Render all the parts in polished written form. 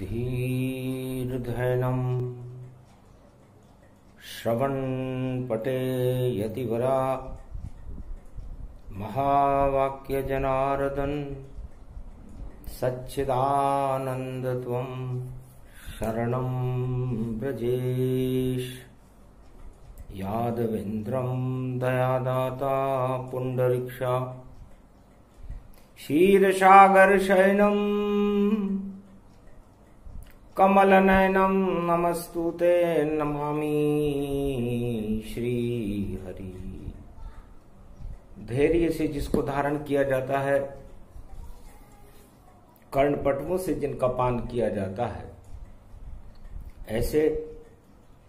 धीर्धैनम् श्रवणपटे यतिवरा महावाक्यजनार्दन सच्चिदानन्दत्वं शरणं व्रजेश। यादवेन्द्रं दयादाता पुण्डरीक्षा क्षीरसागरशयनं कमलनयनं नमस्तुते नमामि श्रीहरि। धैर्य से जिसको धारण किया जाता है, कर्णपटवों से जिनका पान किया जाता है, ऐसे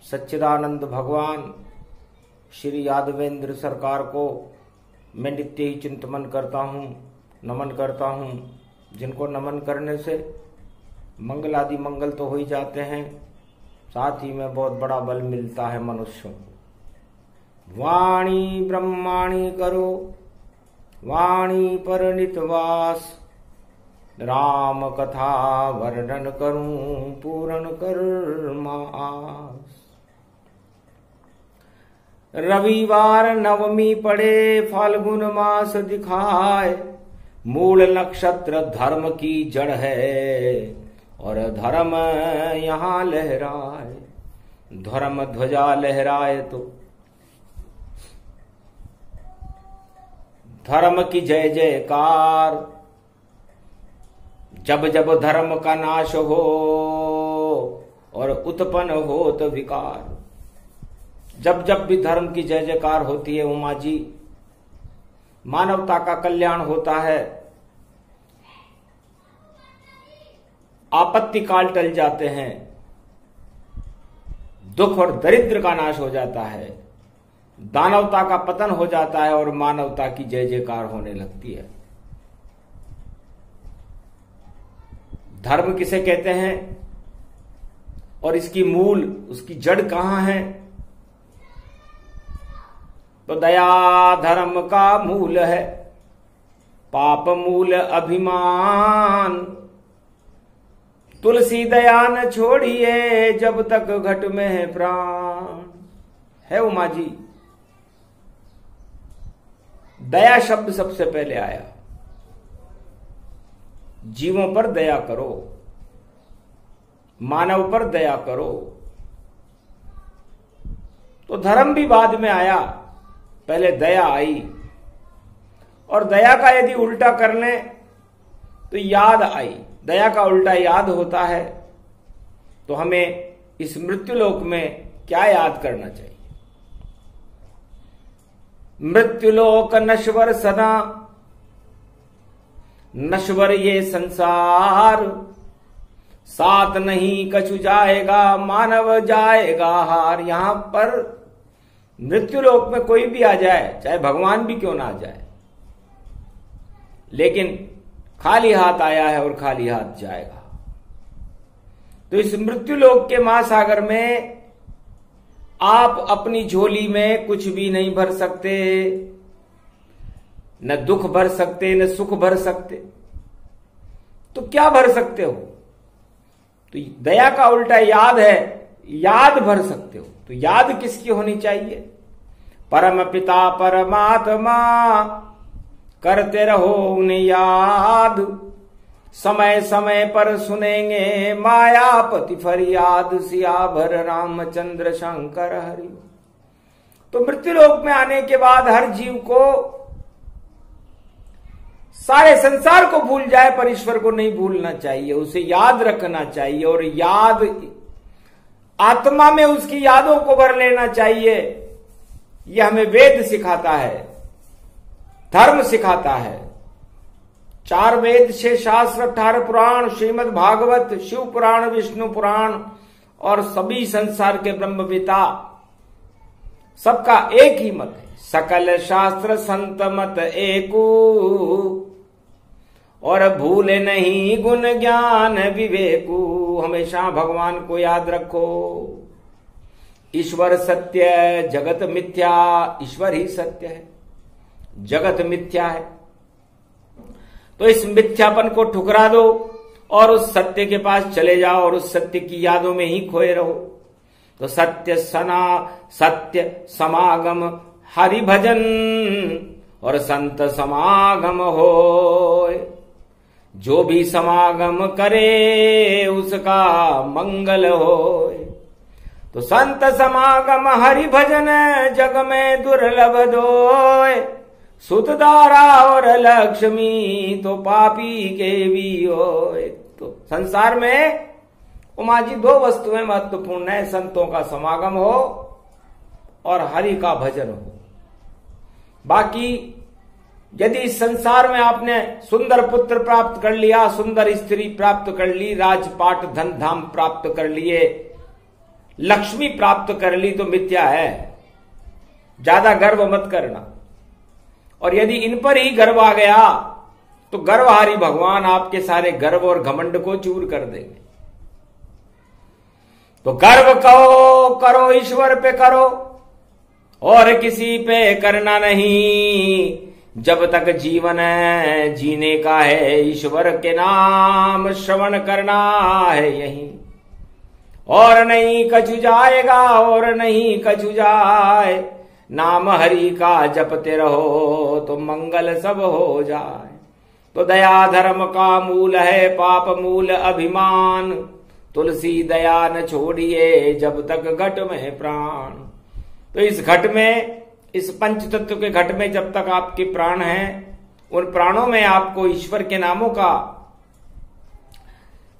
सच्चिदानंद भगवान श्री यादवेंद्र सरकार को मैं नित्य ही चिंतन करता हूँ, नमन करता हूँ। जिनको नमन करने से मंगल आदि मंगल तो हो ही जाते हैं, साथ ही में बहुत बड़ा बल मिलता है मनुष्यों को। वाणी ब्रह्माणी करो वाणी पर नितवास, राम कथा वर्णन करूं पूर्ण कर्म आस। रविवार नवमी पड़े फाल्गुन मास दिखाए, मूल नक्षत्र धर्म की जड़ है और धर्म यहाँ लहराए। धर्म ध्वजा लहराए तो धर्म की जय जयकार। जब जब धर्म का नाश हो और उत्पन्न हो तो विकार, जब जब भी धर्म की जय जयकार होती है उमा जी, मानवता का कल्याण होता है, आपत्ति काल टल जाते हैं, दुख और दरिद्र का नाश हो जाता है, दानवता का पतन हो जाता है और मानवता की जय जयकार होने लगती है। धर्म किसे कहते हैं और इसकी मूल, उसकी जड़ कहां है? तो दया धर्म का मूल है, पाप मूल अभिमान। तुलसी दया न छोड़िए जब तक घट में है प्राण। है उमा जी, दया शब्द सबसे पहले आया। जीवों पर दया करो, मानव पर दया करो। तो धर्म भी बाद में आया, पहले दया आई। और दया का यदि उल्टा कर लें तो याद आई। दया का उल्टा याद होता है। तो हमें इस मृत्युलोक में क्या याद करना चाहिए? मृत्युलोक नश्वर सदा, नश्वर ये संसार। साथ नहीं कछु जाएगा, मानव जाएगा हार। यहां पर मृत्युलोक में कोई भी आ जाए, चाहे भगवान भी क्यों ना आ जाए, लेकिन खाली हाथ आया है और खाली हाथ जाएगा। तो इस मृत्युलोक के महासागर में आप अपनी झोली में कुछ भी नहीं भर सकते, न दुख भर सकते, न सुख भर सकते। तो क्या भर सकते हो? तो दया का उल्टा याद है, याद भर सकते हो। तो याद किसकी होनी चाहिए? परम पिता परमात्मा, करते रहो उन्हें याद। समय समय पर सुनेंगे मायापति फरियाद। सियावर रामचंद्र शंकर हरि। तो मृत्युलोक में आने के बाद हर जीव को सारे संसार को भूल जाए पर ईश्वर को नहीं भूलना चाहिए, उसे याद रखना चाहिए। और याद आत्मा में उसकी यादों को भर लेना चाहिए। यह हमें वेद सिखाता है, धर्म सिखाता है। 4 वेद, 6 शास्त्र, 18 पुराण, श्रीमद् भागवत, शिव पुराण, विष्णु पुराण और सभी संसार के ब्रह्मविता, सबका एक ही मत है। सकल शास्त्र संत मत एकू, और भूले नहीं गुण ज्ञान विवेकू। हमेशा भगवान को याद रखो। ईश्वर सत्य जगत मिथ्या, ईश्वर ही सत्य है, जगत मिथ्या है। तो इस मिथ्यापन को ठुकरा दो और उस सत्य के पास चले जाओ और उस सत्य की यादों में ही खोए रहो। तो सत्य समागम हरि भजन और संत समागम होय। जो भी समागम करे उसका मंगल होय। तो संत समागम हरि भजन जग में दुर्लभ दोय। सुत दारा और लक्ष्मी तो पापी के भी होय। तो संसार में उमा जी दो वस्तुएं महत्वपूर्ण है, संतों का समागम हो और हरि का भजन हो। बाकी यदि इस संसार में आपने सुंदर पुत्र प्राप्त कर लिया, सुंदर स्त्री प्राप्त कर ली, राजपाट धन धाम प्राप्त कर लिए, लक्ष्मी प्राप्त कर ली, तो मिथ्या है। ज्यादा गर्व मत करना। और यदि इन पर ही गर्व आ गया तो गर्वहारी भगवान आपके सारे गर्व और घमंड को चूर कर देंगे। तो गर्व करो ईश्वर पे करो और किसी पे करना नहीं। जब तक जीवन जीने का है ईश्वर के नाम श्रवण करना है यही। और नहीं कछु जाएगा और नहीं कछु जाए। नाम हरि का जपते रहो तो मंगल सब हो जाए। तो दया धर्म का मूल है, पाप मूल अभिमान। तुलसी दया न छोड़िए जब तक घट में प्राण। तो इस घट में, इस पंच तत्व के घट में जब तक आपके प्राण हैं, उन प्राणों में आपको ईश्वर के नामों का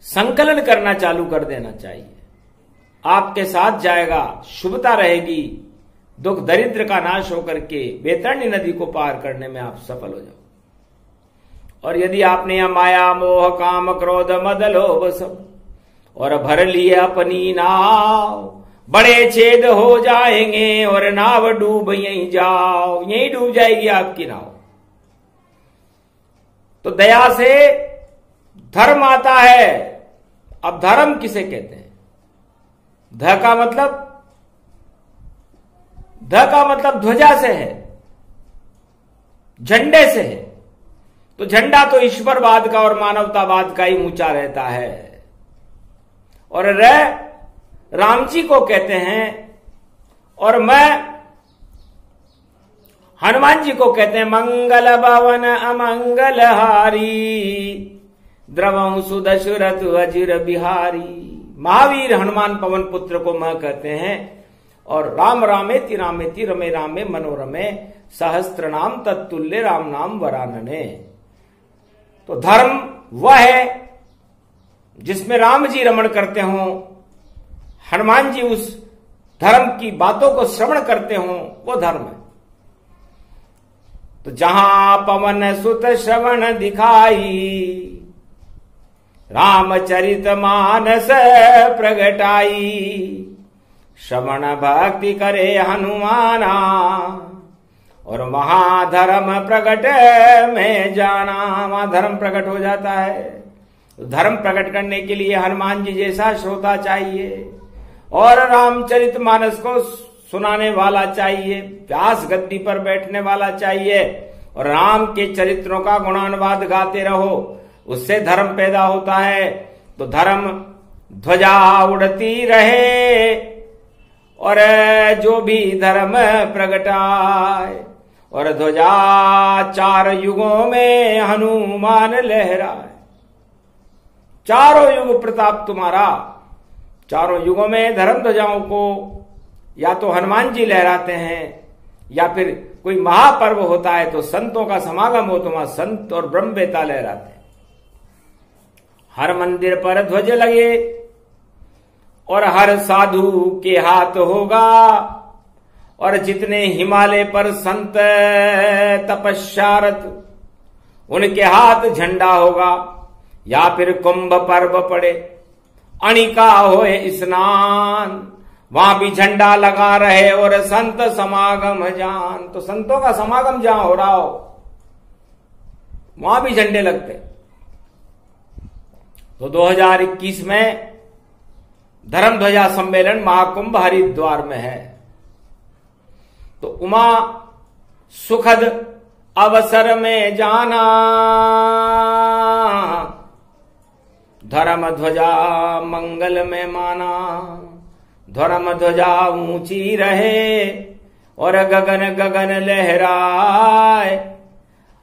संकलन करना चालू कर देना चाहिए। आपके साथ जाएगा, शुभता रहेगी, दुख दरिद्र का नाश होकर के बैतरणी नदी को पार करने में आप सफल हो जाओ। और यदि आपने यहां माया मोह काम क्रोध मद लोभ सब और भर लिए अपनी नाव, बड़े छेद हो जाएंगे और नाव डूब यहीं जाओ, यहीं डूब जाएगी आपकी नाव। तो दया से धर्म आता है। अब धर्म किसे कहते हैं? ध का मतलब ध्वजा से है, झंडे से है। तो झंडा तो ईश्वरवाद का और मानवतावाद का ही ऊंचा रहता है। और राम जी को कहते हैं और मैं हनुमान जी को कहते हैं मंगल भवन अमंगल हारी, द्रवंसु दशरथ वज्र बिहारी। महावीर हनुमान पवन पुत्र को मैं कहते हैं। और राम रामेति रामेति रमे रामे मनोरमे, सहस्त्र नाम तत्तुल्य राम नाम वरानने। तो धर्म वह है जिसमें राम जी रमण करते हों, हनुमान जी उस धर्म की बातों को श्रवण करते हों, वो धर्म है। तो जहां पवन सुत श्रवण दिखाई, रामचरित मानस प्रगटाई। श्रवण भक्ति करे हनुमाना और महाधर्म प्रकट में जाना। वहां धर्म प्रकट हो जाता है। धर्म प्रकट करने के लिए हनुमान जी जैसा श्रोता चाहिए और रामचरित मानस को सुनाने वाला चाहिए, व्यास गद्दी पर बैठने वाला चाहिए और राम के चरित्रों का गुणानुवाद गाते रहो। उससे धर्म पैदा होता है। तो धर्म ध्वजा उड़ती रहे और जो भी धर्म प्रगटाए। और ध्वजा चार युगों में हनुमान लहराए। चारों युग प्रताप तुम्हारा। चारों युगों में धर्म ध्वजाओं को या तो हनुमान जी लहराते हैं या फिर कोई महापर्व होता है तो संतों का समागम हो तो वहां संत और ब्रह्म बेता लहराते हैं। हर मंदिर पर ध्वज लगे और हर साधु के हाथ होगा। और जितने हिमालय पर संत तपस्यारत, उनके हाथ झंडा होगा। या फिर कुंभ पर्व पड़े, अणिका होए स्नान, वहां भी झंडा लगा रहे और संत समागम जान। तो संतों का समागम जहां हो रहा हो वहां भी झंडे लगते। तो 2021 में धर्म ध्वजा सम्मेलन महाकुंभ हरिद्वार में है। तो उमा सुखद अवसर में जाना, धर्म ध्वजा मंगल में माना, धर्म ध्वजा ऊंची रहे और गगन गगन लहराए,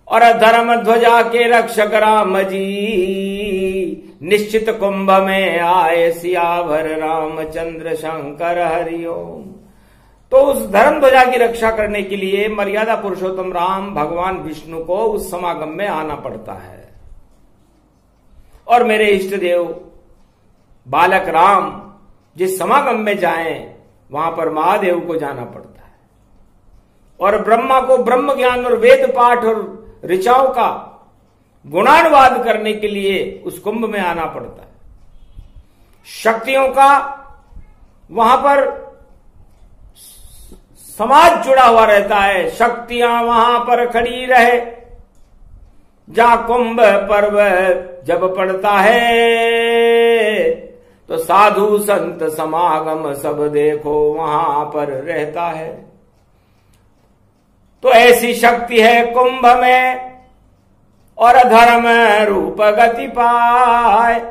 और धर्म ध्वजा के रक्षक राम जी निश्चित कुंभ में आए, सियावर रामचंद्र शंकर हरिओम। तो उस धर्म ध्वजा की रक्षा करने के लिए मर्यादा पुरुषोत्तम राम भगवान विष्णु को उस समागम में आना पड़ता है। और मेरे इष्ट देव बालक राम जिस समागम में जाएं वहां पर महादेव को जाना पड़ता है, और ब्रह्मा को ब्रह्म ज्ञान और वेद पाठ और ऋचाओं का गुणानुवाद करने के लिए उस कुंभ में आना पड़ता है। शक्तियों का वहां पर समाज जुड़ा हुआ रहता है, शक्तियां वहां पर खड़ी रहे। जहां कुंभ पर्व जब पड़ता है तो साधु संत समागम सब देखो वहां पर रहता है। तो ऐसी शक्ति है कुंभ में, और धर्म रूप गति पाए,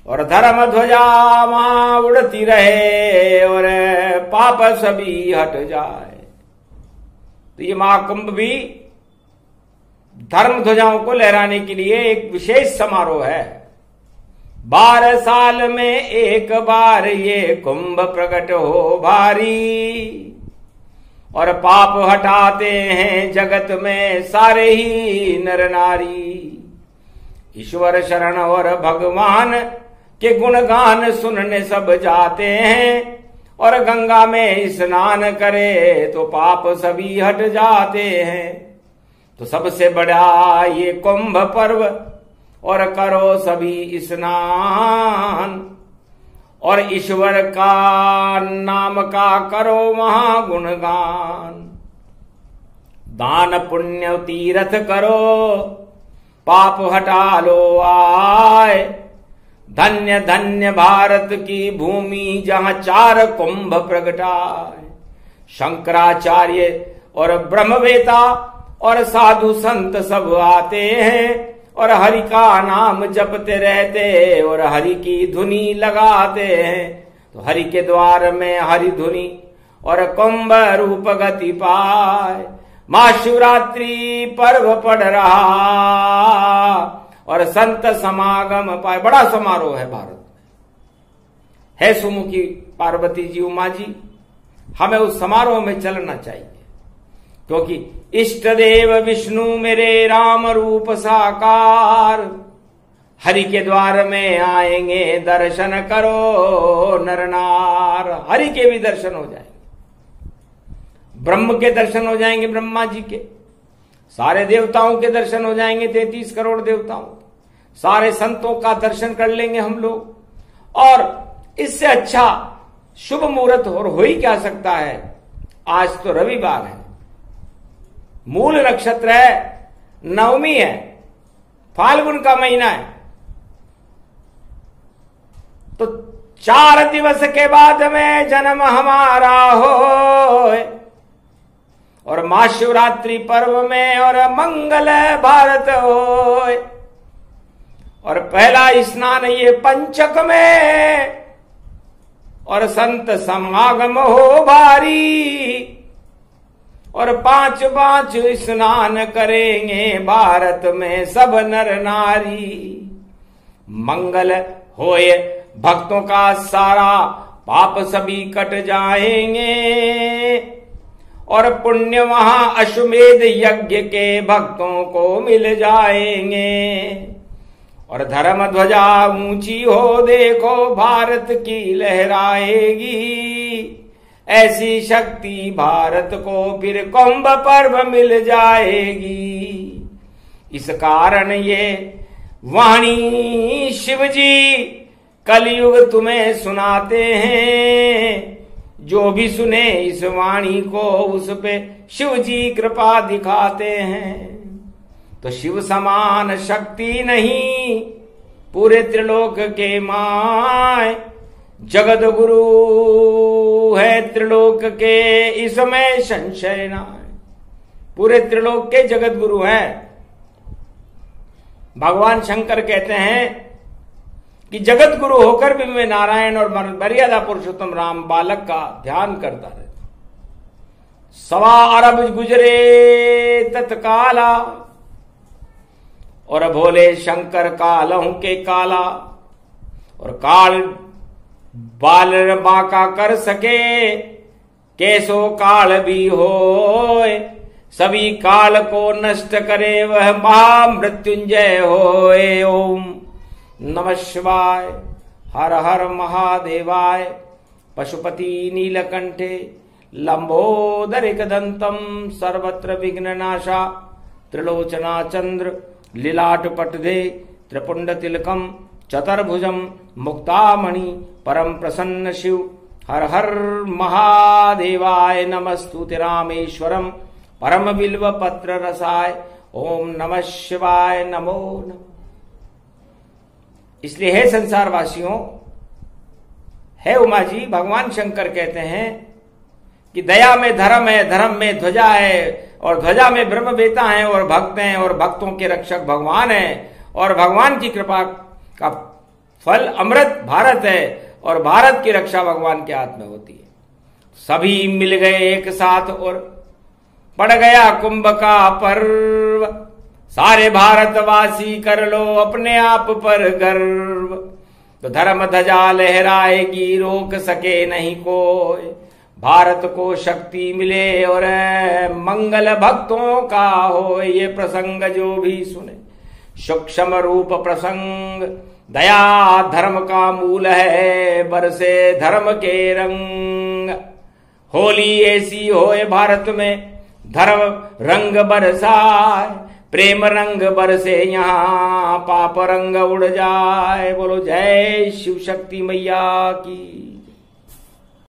और धर्म ध्वजा वहां उड़ती रहे और पाप सभी हट जाए। तो ये महाकुंभ भी धर्म ध्वजाओं को लहराने के लिए एक विशेष समारोह है। 12 साल में एक बार ये कुंभ प्रकट हो भारी, और पाप हटाते हैं जगत में सारे ही नर नारी। ईश्वर शरण और भगवान के गुणगान सुनने सब जाते हैं, और गंगा में स्नान करे तो पाप सभी हट जाते हैं। तो सबसे बड़ा ये कुंभ पर्व, और करो सभी स्नान, और ईश्वर का नाम का करो वहां गुणगान। दान पुण्य तीर्थ करो, पाप हटा लो आए। धन्य धन्य भारत की भूमि जहां 4 कुंभ प्रगटाए। शंकराचार्य और ब्रह्मवेता और साधु संत सब आते हैं, और हरि का नाम जपते रहते और हरि की धुनी लगाते हैं। तो हरि के द्वार में हरि धुनी और कुंभ रूप गति पाए। महाशिवरात्रि पर्व पड़ रहा और संत समागम पाए। बड़ा समारोह है भारत में, है सुमुखी पार्वती जी उमा जी। हमें उस समारोह में चलना चाहिए, क्योंकि इष्ट देव विष्णु मेरे राम रूप साकार। हरि के द्वार में आएंगे दर्शन करो नर नार। हरि के भी दर्शन हो जाएंगे, ब्रह्म के दर्शन हो जाएंगे, ब्रह्मा जी के, सारे देवताओं के दर्शन हो जाएंगे, 33 करोड़ देवताओं, सारे संतों का दर्शन कर लेंगे हम लोग। और इससे अच्छा शुभ मुहूर्त और हो ही क्या सकता है। आज तो रविवार है, मूल नक्षत्र है, नवमी है, फाल्गुन का महीना है। तो 4 दिवस के बाद में जन्म हमारा हो, और महाशिवरात्रि पर्व में और मंगल भारत हो, और पहला स्नान ये पंचक में, और संत समागम हो भारी, और 5 स्नान करेंगे भारत में सब नर नारी। मंगल होए भक्तों का सारा पाप सभी कट जाएंगे, और पुण्य वहां अश्वमेध यज्ञ के भक्तों को मिल जाएंगे। और धर्म ध्वजा ऊंची हो देखो भारत की लहराएगी। ऐसी शक्ति भारत को फिर कुंभ पर्व मिल जाएगी। इस कारण ये वाणी शिव जी कलयुग तुम्हें सुनाते हैं। जो भी सुने इस वाणी को उस पे शिव जी कृपा दिखाते हैं। तो शिव समान शक्ति नहीं पूरे त्रिलोक के माय। जगत गुरु है त्रिलोक के इसमें संशय ना है। पूरे त्रिलोक के जगत गुरु हैं। भगवान शंकर कहते हैं कि जगत गुरु होकर भी मैं नारायण और मर्यादा पुरुषोत्तम राम बालक का ध्यान करता रहता। 1.25 अरब गुजरे तत्काला, और भोले शंकर कालहू के काला, और काल बाल बाका कर सके, कैसो काल भी होए, सभी काल को नष्ट करे वह महामृत्युंजय होए। ओम नमः शिवाय। हर हर महादेवाय। पशुपति नीलकंठे लंबोदरिकदंतम सर्वत्र विघ्ननाशा, त्रिलोचना चंद्र लीलाटपटदे त्रिपुंड तिलकम चतुर्भुजम मुक्तामणि परम प्रसन्न शिव। हर हर महादेवाय। नमस्तुते रामेश्वरम परम बिल्व पत्र रसाय। ओम नमः शिवाय। नमो नमः। इसलिए हे संसार वासियों, हे उमा जी, भगवान शंकर कहते हैं कि दया में धर्म है, धर्म में ध्वजा है, और ध्वजा में ब्रह्मवेता है, और भक्त हैं, और भक्तों के रक्षक भगवान है, और भगवान की कृपा का फल अमृत भारत है, और भारत की रक्षा भगवान के हाथ में होती है। सभी मिल गए एक साथ और पड़ गया कुंभ का पर्व, सारे भारतवासी कर लो अपने आप पर गर्व। तो धर्म ध्वजा लहराएगी, रोक सके नहीं कोई, भारत को शक्ति मिले और मंगल भक्तों का हो। ये प्रसंग जो भी सुने सूक्ष्म रूप प्रसंग, दया धर्म का मूल है, बरसे धर्म के रंग। होली ऐसी होए भारत में, धर्म रंग बरसाए, प्रेम रंग बरसे यहाँ, पाप रंग उड़ जाए। बोलो जय शिव शक्ति मैया की।